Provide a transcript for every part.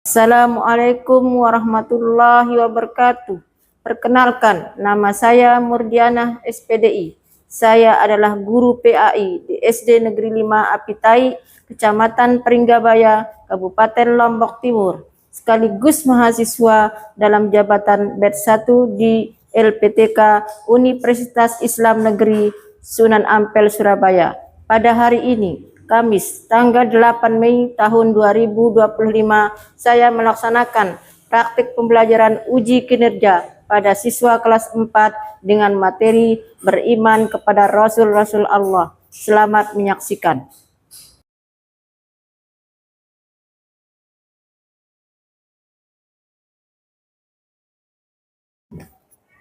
Assalamualaikum warahmatullahi wabarakatuh. Perkenalkan, nama saya Murdianah SPDI. Saya adalah guru PAI di SD Negeri 5 Apitai, Kecamatan Pringgabaya, Kabupaten Lombok Timur, sekaligus mahasiswa dalam jabatan batch 1 di LPTK Universitas Islam Negeri Sunan Ampel, Surabaya. Pada hari ini, Kamis, tanggal 8 Mei tahun 2025, saya melaksanakan praktik pembelajaran uji kinerja pada siswa kelas 4 dengan materi beriman kepada Rasul-Rasul Allah. Selamat menyaksikan.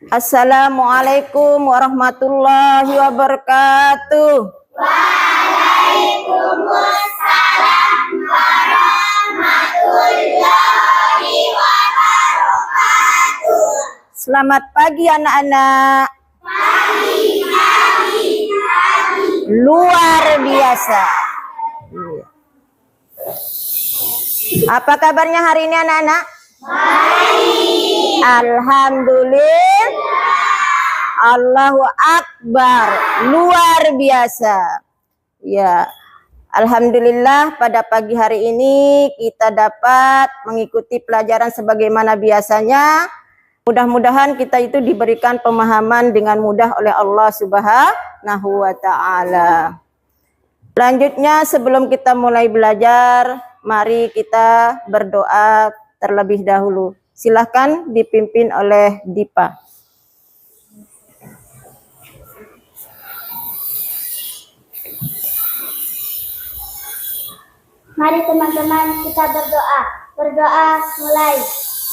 Assalamualaikum warahmatullahi wabarakatuh. Waalaikumsalam warahmatullahi wabarakatuh. Selamat pagi anak-anak. Pagi. Luar biasa. Apa kabarnya hari ini anak-anak? Baik. Alhamdulillah. Allahu Akbar, luar biasa. Ya, alhamdulillah pada pagi hari ini kita dapat mengikuti pelajaran sebagaimana biasanya. Mudah-mudahan kita itu diberikan pemahaman dengan mudah oleh Allah Subhanahu wa taala. Selanjutnya sebelum kita mulai belajar, mari kita berdoa terlebih dahulu. Silahkan dipimpin oleh Dipa. Mari teman-teman kita berdoa. Berdoa mulai.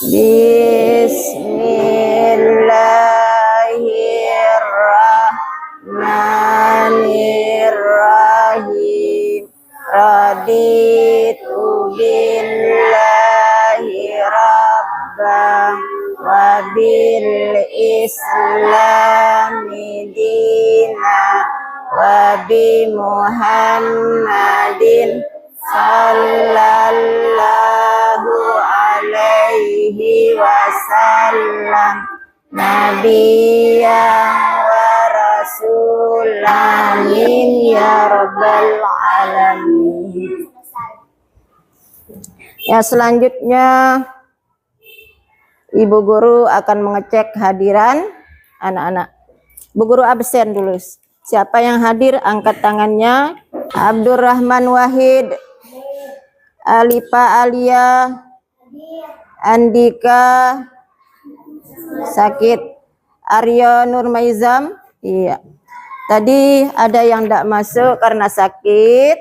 Bismillahirrahmanirrahim. Raditu billahi rabban wa bil islami dina wa bi Muhammadin sallallahu alaihi wasallam nabiyyan wa rasulan ya rabbal alamin. Ya, selanjutnya Ibu Guru akan mengecek hadiran anak-anak. Bu Guru absen dulu. Siapa yang hadir angkat tangannya. Abdurrahman Wahid, Alifa Alia, Andika sakit, Aryo Nurmaizam. Iya. Tadi ada yang tidak masuk karena sakit.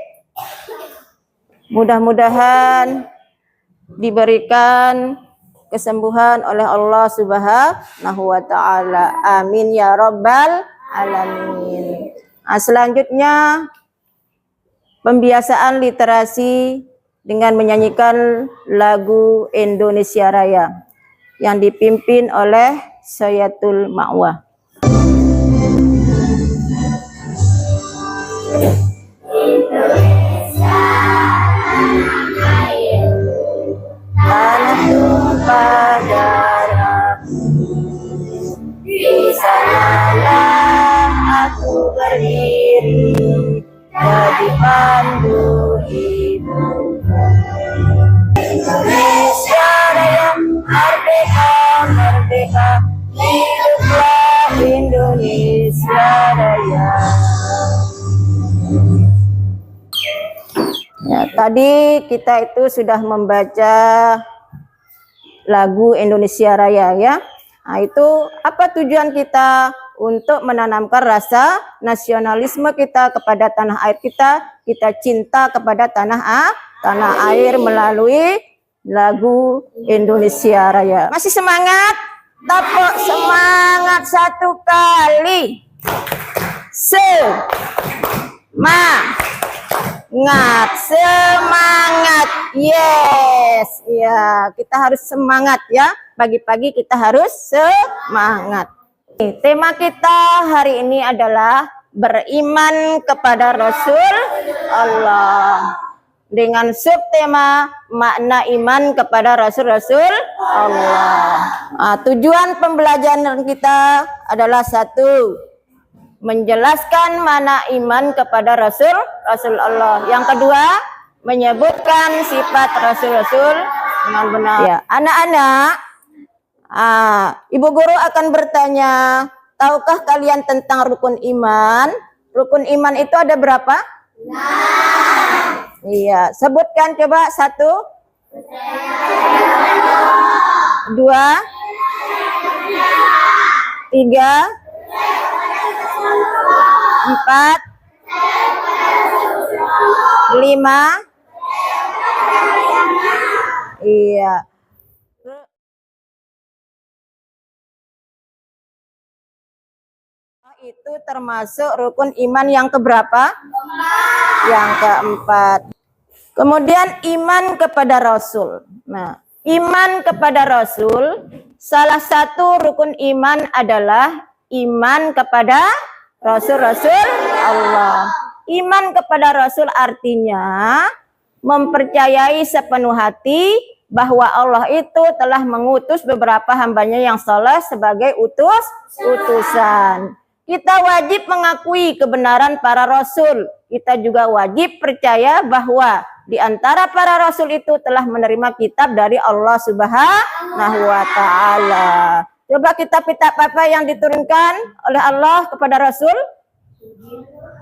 Mudah-mudahan diberikan kesembuhan oleh Allah Subhanahu wa taala. Amin ya rabbal alamin. Nah, selanjutnya pembiasaan literasi dengan menyanyikan lagu Indonesia Raya yang dipimpin oleh Sayatul Ma'wah. Indonesia air, tanah tumpah darahku, di sanalah aku berdiri, jadi pandu ibu. Indonesia Raya, merdeka, merdeka, hiduplah Indonesia Raya. Ya, tadi kita itu sudah membaca lagu Indonesia Raya ya. Nah, itu apa tujuan kita? Untuk menanamkan rasa nasionalisme kita kepada tanah air kita cinta kepada tanah air melalui lagu Indonesia Raya. Masih semangat? Tepuk semangat satu kali. Semangat. Yes, ya, kita harus semangat ya. Pagi-pagi kita harus semangat. Tema kita hari ini adalah beriman kepada Rasul Allah. dengan subtema makna iman kepada Rasul-Rasul Allah. Tujuan pembelajaran kita adalah satu, menjelaskan mana iman kepada Rasul Allah. Yang kedua, menyebutkan sifat Rasul-Rasul dengan benar. Ya, anak-anak, Ibu Guru akan bertanya, tahukah kalian tentang rukun iman? Rukun iman itu ada berapa? Iya, sebutkan coba. 1, 2, 3, 4, 5. Iya. Itu termasuk rukun iman yang keberapa? Yang keempat. Kemudian iman kepada Rasul. Nah, iman kepada Rasul, salah satu rukun iman adalah iman kepada Rasul-Rasul Allah. Iman kepada Rasul artinya mempercayai sepenuh hati bahwa Allah itu telah mengutus beberapa hambanya yang saleh sebagai utusan. Kita wajib mengakui kebenaran para rasul. Kita juga wajib percaya bahwa di antara para rasul itu telah menerima kitab dari Allah Subhanahu wa Ta'ala. Coba kitab-kitab apa yang diturunkan oleh Allah kepada Rasul?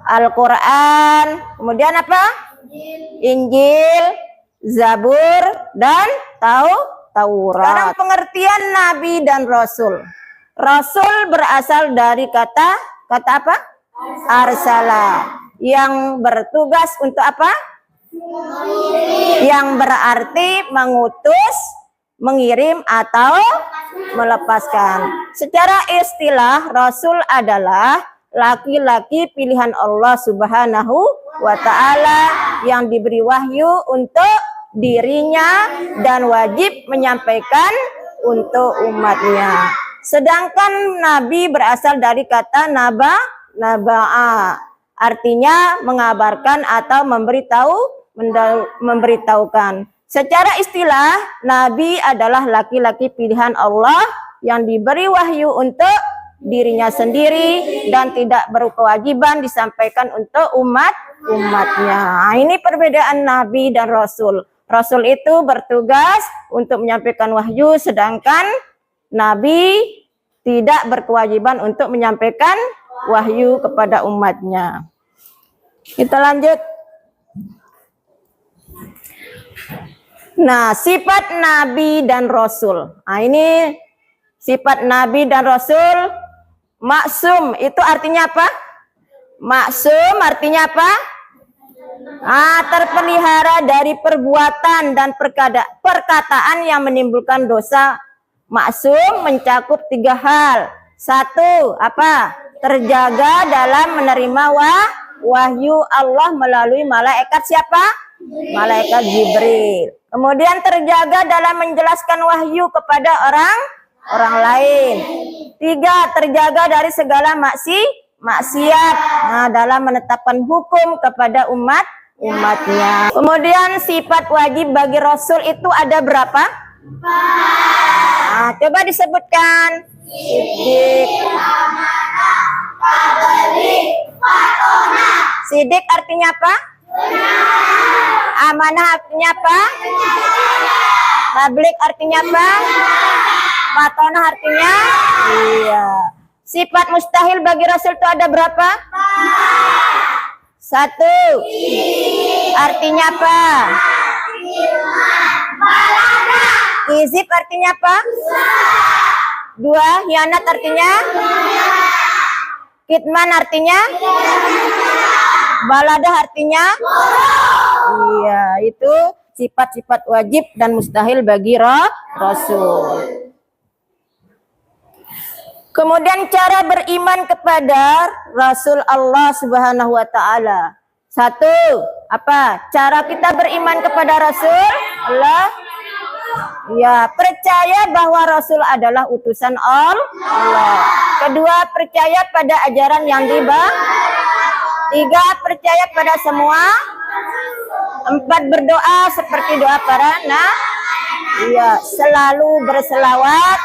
Al-Quran. Kemudian apa? Injil, Zabur, dan Taurat. Sekarang pengertian Nabi dan Rasul. Rasul berasal dari kata apa? Arsala. Yang bertugas untuk apa? Yang berarti mengutus, mengirim, atau melepaskan. Secara istilah, Rasul adalah laki-laki pilihan Allah Subhanahu wa Ta'ala yang diberi wahyu untuk dirinya dan wajib menyampaikan untuk umatnya. Sedangkan Nabi berasal dari kata naba'a, artinya mengabarkan atau memberitahukan. Secara istilah, Nabi adalah laki-laki pilihan Allah yang diberi wahyu untuk dirinya sendiri dan tidak berkewajiban disampaikan untuk umatnya. Ini perbedaan Nabi dan Rasul. Rasul itu bertugas untuk menyampaikan wahyu, sedangkan Nabi tidak berkewajiban untuk menyampaikan wahyu kepada umatnya. Kita lanjut. Nah, sifat Nabi dan Rasul. Nah, ini sifat Nabi dan Rasul. Maksum itu artinya apa? Maksum artinya apa? Terpelihara dari perbuatan dan perkataan yang menimbulkan dosa. Maksum mencakup 3 hal. 1, apa? Terjaga dalam menerima wahyu Allah melalui malaikat siapa? Malaikat Jibril. Kemudian terjaga dalam menjelaskan wahyu kepada orang lain. 3, terjaga dari segala maksiat. Nah, dalam menetapkan hukum kepada umatnya. Kemudian sifat wajib bagi Rasul itu ada berapa? Coba disebutkan. Sidik. Sidik artinya apa? Amanah artinya apa? Tablik artinya apa? Matonah artinya? Iya. Sifat mustahil bagi Rasul itu ada berapa? 1. Artinya apa? Kizib artinya apa? 2. Hianat artinya? Kitman artinya? Baladah artinya? Iya, itu sifat-sifat wajib dan mustahil bagi Rasul. Kemudian cara beriman kepada Rasul Allah Subhanahu wa Ta'ala. 1, apa? Cara kita beriman kepada Rasul Allah. Ya, percaya bahwa Rasul adalah utusan Allah. 2, percaya pada ajaran yang dibawa. 3, percaya pada semua 4 berdoa seperti doa para iya, selalu berselawat,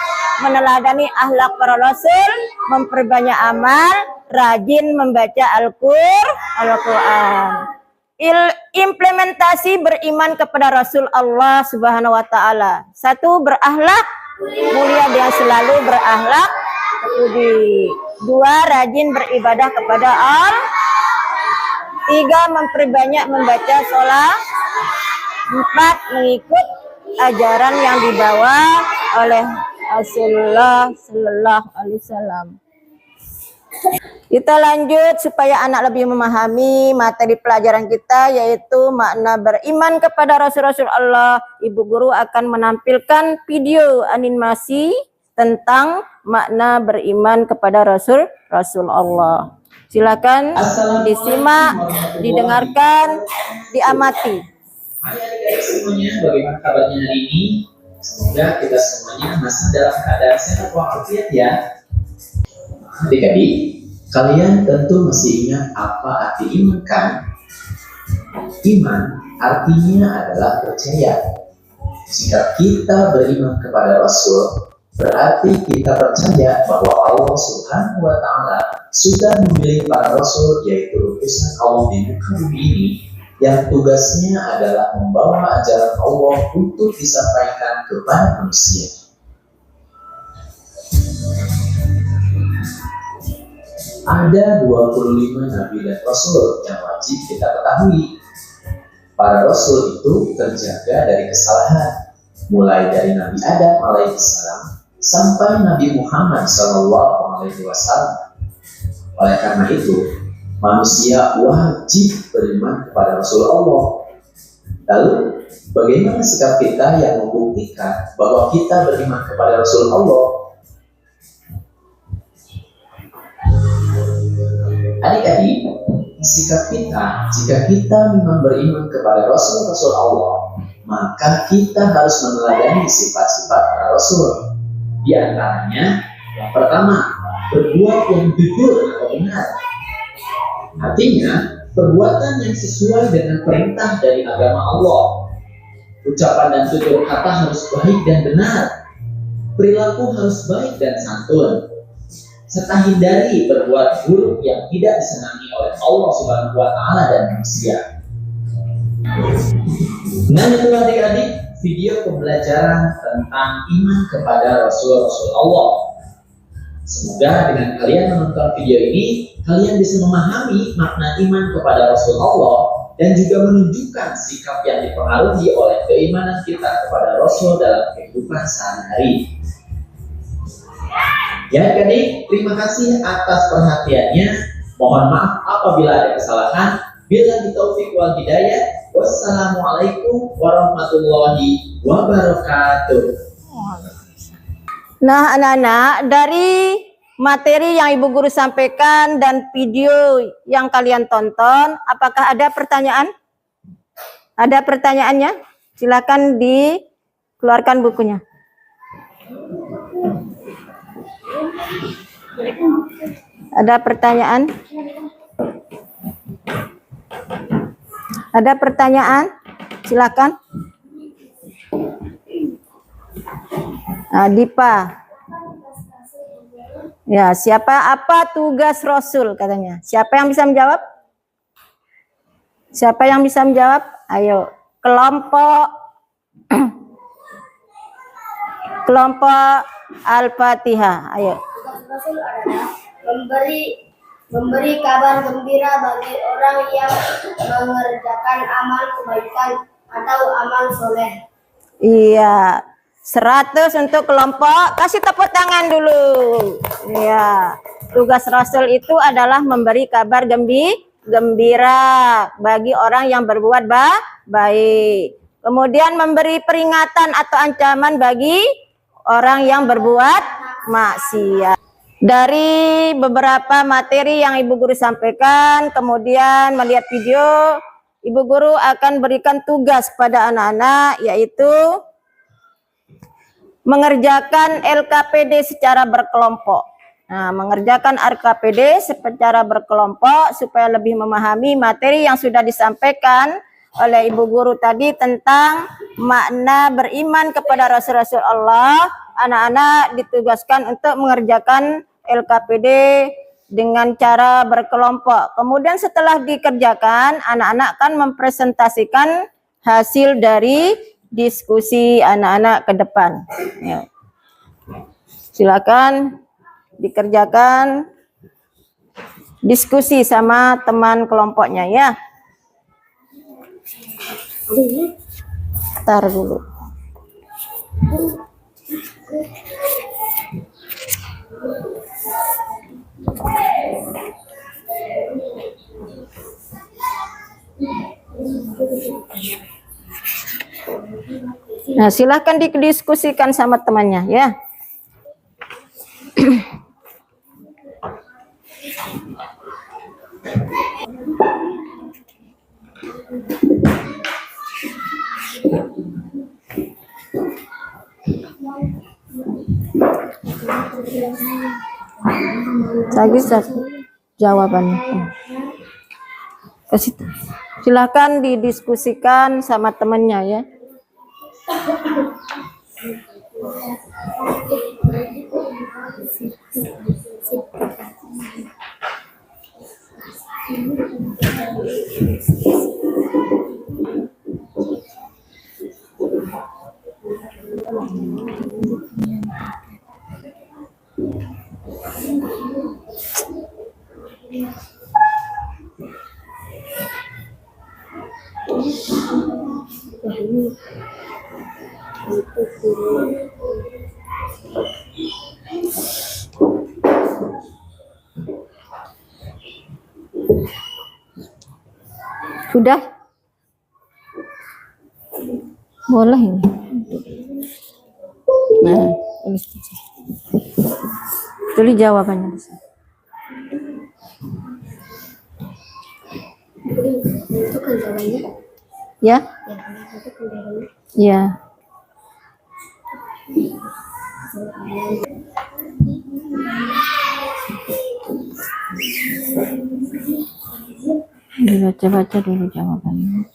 meneladani akhlak para rasul, memperbanyak amal, rajin membaca Al-Qur'an. Implementasi beriman kepada Rasul Allah Subhanahu wa taala. 1, berakhlak mulia, dia selalu berakhlak budi. 2, rajin beribadah kepada Allah. 3, memperbanyak membaca sholat. 4, mengikut ajaran yang dibawa oleh Rasulullah Sallallahu Alaihi Wasallam. Kita lanjut supaya anak lebih memahami materi pelajaran kita, yaitu makna beriman kepada Rasul-Rasul Allah. Ibu guru akan menampilkan video animasi tentang makna beriman kepada Rasul-Rasul Allah. Silakan disimak, didengarkan, diamati. Hai adik-adik semuanya, bagaimana kabarnya hari ini? Semoga kita semuanya masih dalam keadaan sehat walafiat ya. Adik-adik, kalian tentu masih ingat apa arti iman kan? Iman artinya adalah percaya. Jika kita beriman kepada Rasul, berarti kita percaya bahwa Allah Subhanahu wa taala sudah memilih para rasul, yaitu utusan Allah di muka bumi ini, yang tugasnya adalah membawa ajaran Allah untuk disampaikan kepada manusia. Ada 25 nabi dan rasul yang wajib kita ketahui. Para rasul itu terjaga dari kesalahan, mulai dari Nabi Adam alaihissalam sampai Nabi Muhammad sallallahu alaihi wasallam. Oleh karena itu, manusia wajib beriman kepada Rasul Allah. Lalu, bagaimana sikap kita yang membuktikan bahwa kita beriman kepada Rasul Allah? Adik-adik, sikap kita, jika kita memang beriman kepada Rasul-Rasul Allah, maka kita harus meneladani sifat-sifat para Rasul. Di antaranya, yang pertama, berbuat yang jujur atau benar. Artinya, perbuatan yang sesuai dengan perintah dari agama Allah. Ucapan dan tutur kata harus baik dan benar. Perilaku harus baik dan santun. Serta hindari berbuat buruk yang tidak disenangi oleh Allah Subhanahu wa taala dan manusia. Nah, itu adik-adik video pembelajaran tentang iman kepada Rasul-Rasul Allah. Semoga dengan kalian menonton video ini, kalian bisa memahami makna iman kepada Rasul Allah dan juga menunjukkan sikap yang dipengaruhi oleh keimanan kita kepada Rasul dalam kehidupan sehari-hari. Ya adik-adik, terima kasih atas perhatiannya. Mohon maaf apabila ada kesalahan. Billahi taufiq wal hidayah. Wassalamualaikum warahmatullahi wabarakatuh. Nah, anak-anak, dari materi yang Ibu Guru sampaikan dan video yang kalian tonton, apakah ada pertanyaan? Ada pertanyaannya? Silakan dikeluarkan bukunya. Ada pertanyaan? Ada pertanyaan? Silakan. Nah, Dipa. Ya, apa tugas Rasul katanya? Siapa yang bisa menjawab? Siapa yang bisa menjawab? Ayo, kelompok Al-Fatihah. Ayo. Tugas Rasul adalah memberi kabar gembira bagi orang yang mengerjakan amal kebaikan atau amal soleh. Iya. 100 untuk kelompok, kasih tepuk tangan dulu. Ya, tugas Rasul itu adalah memberi kabar gembira bagi orang yang berbuat baik. Kemudian memberi peringatan atau ancaman bagi orang yang berbuat maksiat. Dari beberapa materi yang Ibu Guru sampaikan, kemudian melihat video, Ibu Guru akan berikan tugas pada anak-anak, yaitu mengerjakan LKPD secara berkelompok. Nah, mengerjakan RKPD secara berkelompok supaya lebih memahami materi yang sudah disampaikan oleh Ibu Guru tadi tentang makna beriman kepada Rasul-Rasul Allah. Anak-anak ditugaskan untuk mengerjakan LKPD dengan cara berkelompok. Kemudian setelah dikerjakan, anak-anak akan mempresentasikan hasil dari diskusi anak-anak ke depan. Ya. Silakan dikerjakan diskusi sama teman kelompoknya ya. Tar dulu. Nah, silakan didiskusikan sama temannya ya. Lagi jawabannya. Kasih. Silakan didiskusikan sama temannya ya. Sudah? Boleh ini. Nah, tulis jawabannya. Itu kan jawabannya. Ya? Itu kan jawabannya. Ya. Dibaca-baca dulu jawabannya.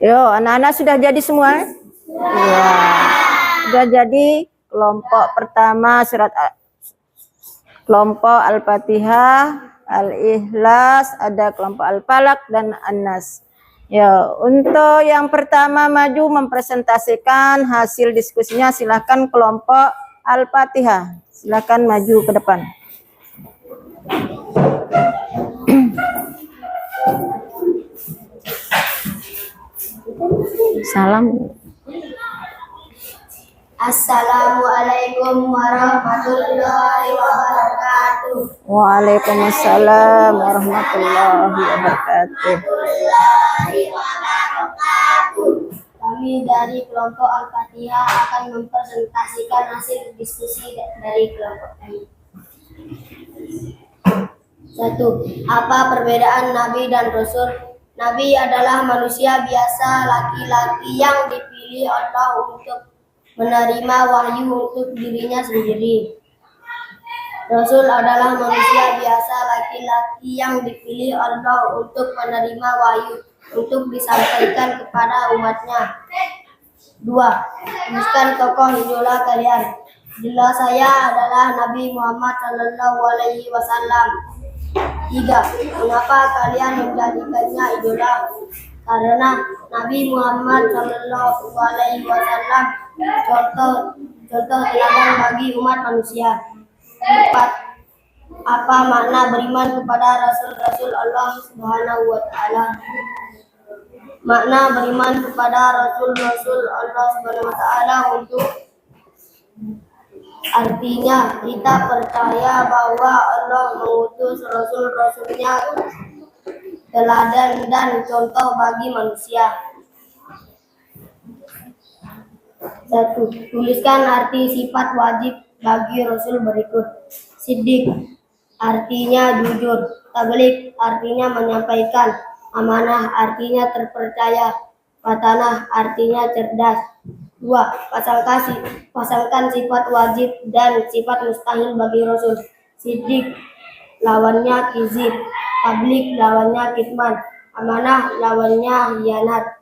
Yo, anak-anak sudah jadi semua? Ya. Sudah jadi kelompok pertama kelompok Al-Fatihah, Al-Ikhlas, ada kelompok Al-Falaq dan An-Nas. Ya, untuk yang pertama maju mempresentasikan hasil diskusinya, silakan kelompok Al-Fatihah. Silakan maju ke depan. Salam. Assalamualaikum warahmatullahi wabarakatuh. Waalaikumsalam warahmatullahi wabarakatuh. Kami dari kelompok Al-Fatihah akan mempresentasikan hasil diskusi dari kelompok kami. 1. Apa perbedaan Nabi dan Rasul? Nabi adalah manusia biasa, laki-laki yang dipilih Allah untuk menerima wahyu untuk dirinya sendiri. Rasul adalah manusia biasa, laki-laki yang dipilih Allah untuk menerima wahyu untuk disampaikan kepada umatnya. 2. Tuliskan tokoh idola kalian. Jelas saya adalah Nabi Muhammad Sallallahu Alaihi Wasallam. 3. Mengapa kalian menjadikannya idola? Karena Nabi Muhammad Sallallahu Alaihi Wasallam contoh teladan bagi umat manusia. 4. Apa makna beriman kepada Rasul-Rasul Allah Subhanahu Wa Taala? Makna beriman kepada Rasul-Rasul Allah Subhanahu Wa Taala untuk artinya kita percaya bahwa Allah mengutus Rasul-Rasulnya teladan dan contoh bagi manusia. 1. Tuliskan arti sifat wajib bagi Rasul berikut. Siddiq artinya jujur, tabligh artinya menyampaikan, amanah artinya terpercaya, fatanah artinya cerdas. 2. Pasangkan sifat wajib dan sifat mustahil bagi Rasul. Siddiq lawannya kizib, tabligh lawannya kitman, amanah lawannya hianat,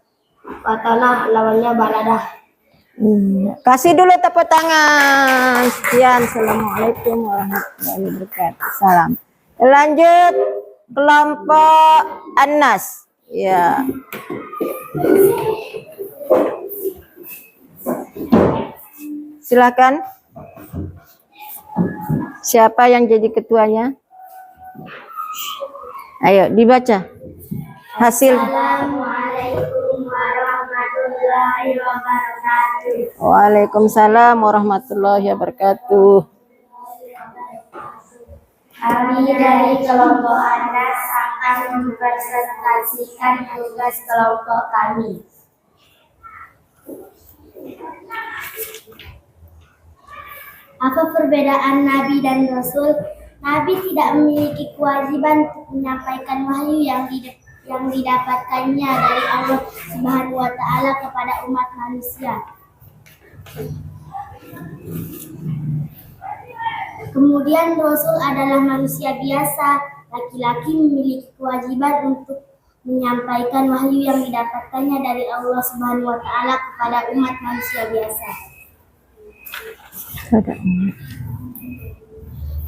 fatanah lawannya baladah. Kasih dulu tepuk tangan. Sekian. Assalamualaikum warahmatullahi wabarakatuh. Salam. Lanjut kelompok Anas. Ya. Silakan. Siapa yang jadi ketuanya? Ayo dibaca. Hasil. Assalamualaikum warahmatullahi wabarakatuh. Waalaikumsalam warahmatullahi wabarakatuh. Kami dari kelompok Anas akan mempresentasikan tugas kelompok kami. Apa perbedaan Nabi dan Rasul? Nabi tidak memiliki kewajiban untuk menyampaikan wahyu yang didapatkannya dari Allah Subhanahu wa Ta'ala kepada umat manusia. Kemudian Rasul adalah manusia biasa, laki-laki memiliki kewajiban untuk menyampaikan wahyu yang didapatkannya dari Allah Subhanahu wa Ta'ala kepada umat manusia biasa.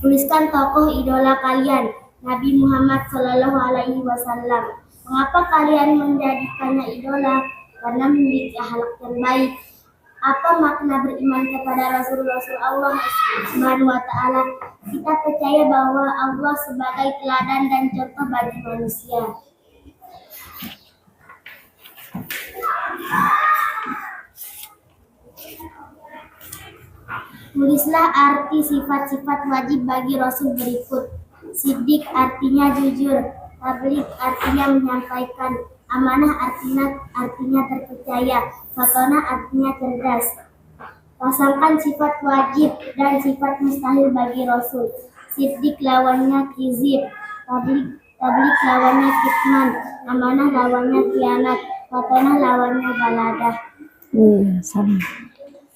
Tuliskan tokoh idola kalian, Nabi Muhammad Sallallahu Alaihi Wasallam. Mengapa kalian menjadikannya idola? Karena memiliki akhlak yang baik. Apa makna beriman kepada Rasul-Rasul Allah Subhanahu wa Ta'ala? Kita percaya bahwa Allah sebagai teladan dan contoh bagi manusia. Tulislah arti sifat-sifat wajib bagi Rasul berikut. Siddiq artinya jujur, tabligh artinya menyampaikan, amanah artinya terpercaya, fatanah artinya cerdas. Pasangkan sifat wajib dan sifat mustahil bagi Rasul. Siddiq lawannya kizib, tabligh lawannya kitman, amanah lawannya khianat, fatanah lawannya baladah. Sama.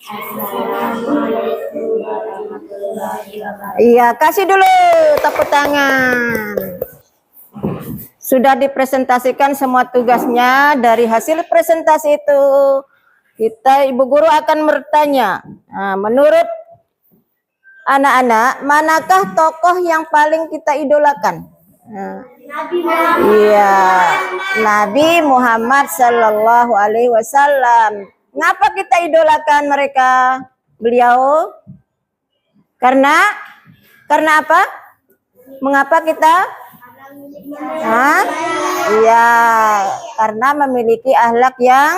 Assalamualaikum warahmatullahi wabarakatuh. Iya, kasih dulu tepuk tangan. Sudah dipresentasikan semua tugasnya. Dari hasil presentasi itu, Ibu Guru akan bertanya, menurut anak-anak, manakah tokoh yang paling kita idolakan? Iya, Nabi Muhammad Sallallahu Alaihi Wasallam. Mengapa kita idolakan mereka? Beliau? Karena apa? Mengapa kita? Iya, karena memiliki akhlak yang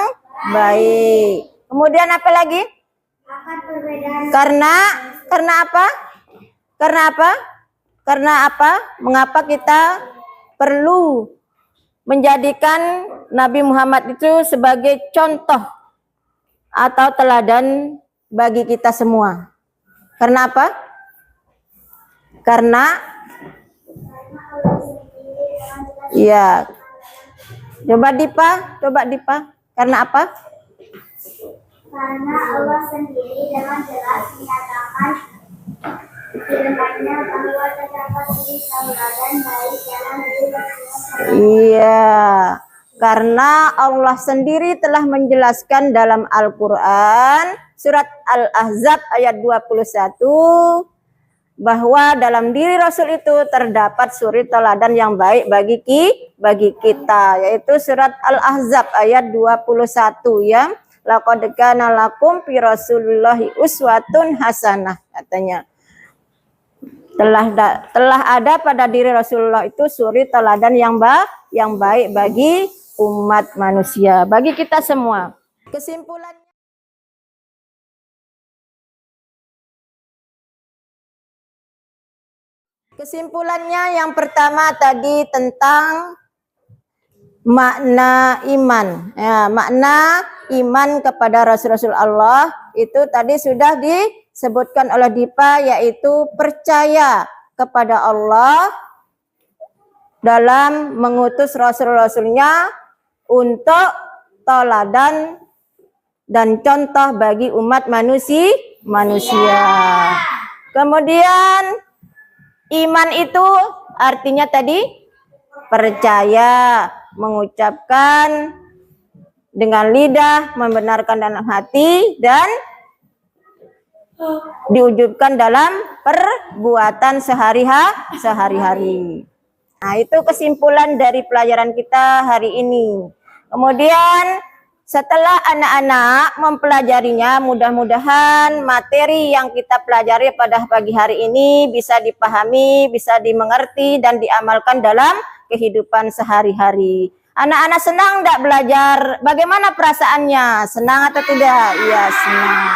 baik. Kemudian apa lagi? Karena apa? Karena apa? Karena apa? Mengapa kita perlu menjadikan Nabi Muhammad itu sebagai contoh atau teladan bagi kita semua? Karena apa? Karena ya. Coba Dipa. Karena apa? Karena Allah sendiri dengan jelas menyatakan firman-Nya bahwa terdapat tauladan baik dalam hidup. Iya. Karena Allah sendiri telah menjelaskan dalam Al-Quran surat Al-Ahzab ayat 21 bahwa dalam diri Rasul itu terdapat suri teladan yang baik bagi kita, yaitu surat Al-Ahzab ayat 21 ya. Laqad kana lakum fi Rasulillahi uswatun hasanah, katanya. Telah ada pada diri Rasulullah itu suri teladan yang baik bagi umat manusia, bagi kita semua. Kesimpulannya yang pertama tadi tentang makna iman. Ya, makna iman kepada Rasul-Rasul Allah itu tadi sudah disebutkan oleh Dipa, yaitu percaya kepada Allah dalam mengutus Rasul-Rasulnya untuk teladan dan contoh bagi umat manusia. Kemudian iman itu artinya tadi percaya, mengucapkan dengan lidah, membenarkan dalam hati, dan diwujudkan dalam perbuatan sehari-hari. Nah, itu kesimpulan dari pelajaran kita hari ini. Kemudian setelah anak-anak mempelajarinya, mudah-mudahan materi yang kita pelajari pada pagi hari ini bisa dipahami, bisa dimengerti, dan diamalkan dalam kehidupan sehari-hari. Anak-anak senang tidak belajar? Bagaimana perasaannya? Senang atau tidak? Iya, senang.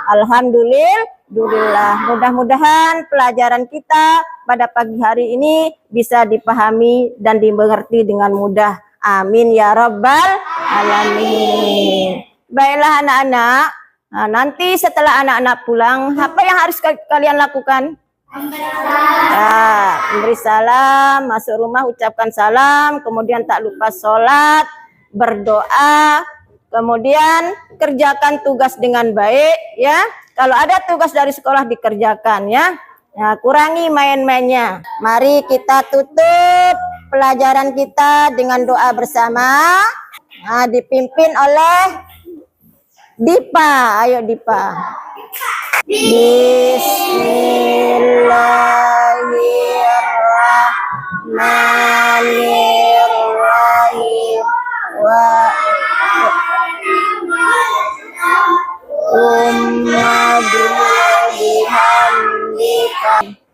Alhamdulillah. Mudah-mudahan pelajaran kita pada pagi hari ini bisa dipahami dan dimengerti dengan mudah. Amin ya rabbal alamin. Baiklah anak-anak, nah, nanti setelah anak-anak pulang, apa yang harus kalian lakukan? Memberi salam, masuk rumah ucapkan salam, kemudian tak lupa sholat, berdoa, kemudian kerjakan tugas dengan baik ya. Kalau ada tugas dari sekolah dikerjakan ya. Nah, kurangi main-mainnya. Mari kita tutup pelajaran kita dengan doa bersama. Nah, dipimpin oleh Dipa. Ayo Dipa. Bismillahirrahmanirrahim.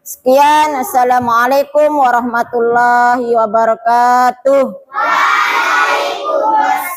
Sekian, assalamualaikum warahmatullahi wabarakatuh. Waalaikumsalam.